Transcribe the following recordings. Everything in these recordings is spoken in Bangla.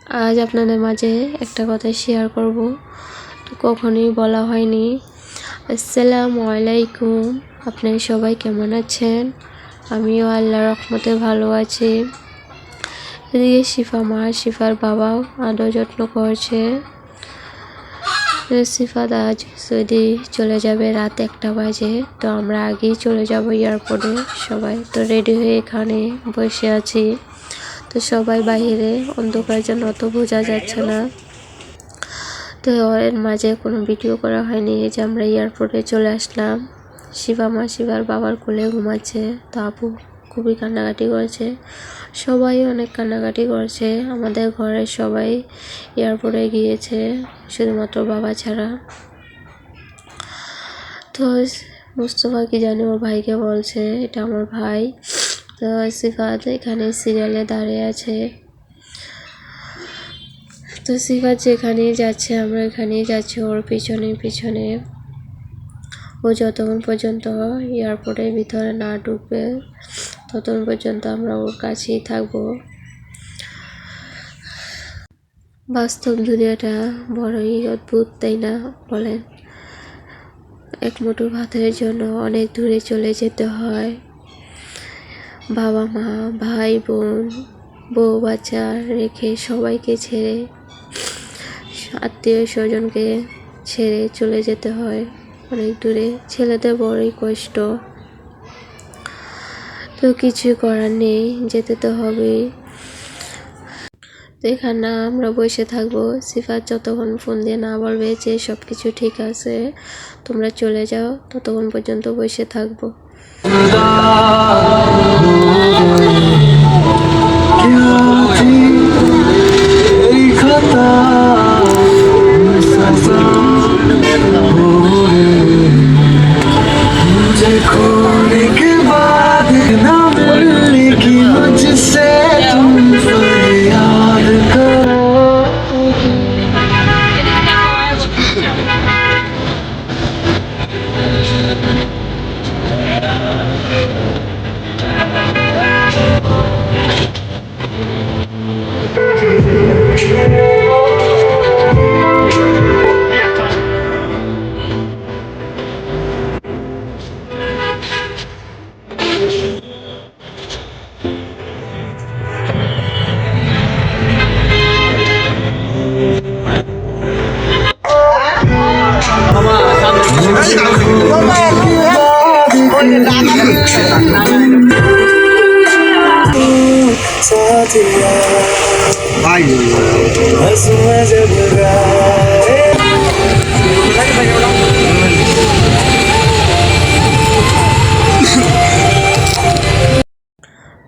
আজ আপনাদের মাঝে একটা কথা শেয়ার করব, তো কখনোই বলা হয়নি। আসসালামু আলাইকুম। আপনারা সবাই কেমন আছেন? আমিও আল্লাহর রহমতে ভালো আছি। এদিকে শিফার বাবাও আদর যত্ন করছে। সিফাত আজ সৌদি চলে যাবে রাত 1টা বাজে, তো আমরা আগেই চলে যাব এয়ারপোর্টে। সবাই তো রেডি হয়ে এখানে বসে আছি। তো সবাই বাইরে, অন্ধকার জন্য অত বোঝা যাচ্ছে না, তো এর মাঝে কোনো ভিডিও করা হয়নি। এই যে আমরা এয়ারপোর্টে চলে আসলাম। শিফার বাবার কোলে ঘুমাচ্ছে। তো আপু খুবই কান্নাকাটি করছে, সবাই অনেক কান্নাকাটি করছে। আমাদের ঘরের সবাই এয়ারপোর্টে গিয়েছে, শুধুমাত্র বাবা ছাড়া। তো মুস্তফা কি জানি ওর ভাইকে বলছে এটা আমার ভাই। তো সিফাত এখানে সিরিয়ালে দাঁড়িয়ে আছে। তো সিফাত যেখানেই যাচ্ছে আমরা এখানেই যাচ্ছি ওর পিছনে। ও যতক্ষণ পর্যন্ত এয়ারপোর্টের ভিতরে না ঢুকবে ততক্ষণ পর্যন্ত আমরা ওর কাছেই থাকবো। বাস্তব দুনিয়াটা বড়ই অদ্ভুত, তাই না বলেন? এক মুঠো ভাতের জন্য অনেক দূরে চলে যেতে হয়। বাবা মা, ভাই বোন, বউ বাচ্চা রেখে, সবাইকে ছেড়ে, আত্মীয় স্বজনকে ছেড়ে চলে যেতে হয় অনেক দূরে। ছেলেদের বড়ই কষ্ট, তো কিছু করার নেই, যেতে তো হবেই। তো এখানে আমরা বসে থাকবো। সিফাত যতক্ষণ ফোন দিয়ে না বলবে যে সব কিছু ঠিক আছে, তোমরা চলে যাও, ততক্ষণ পর্যন্ত বসে থাকবো।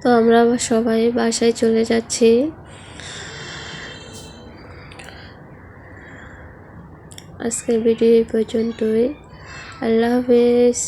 তো আমরা সবাই বাসায় চলে যাচ্ছি। আজকের ভিডিও এই পর্যন্তই। আল্লাহ হাফেজ।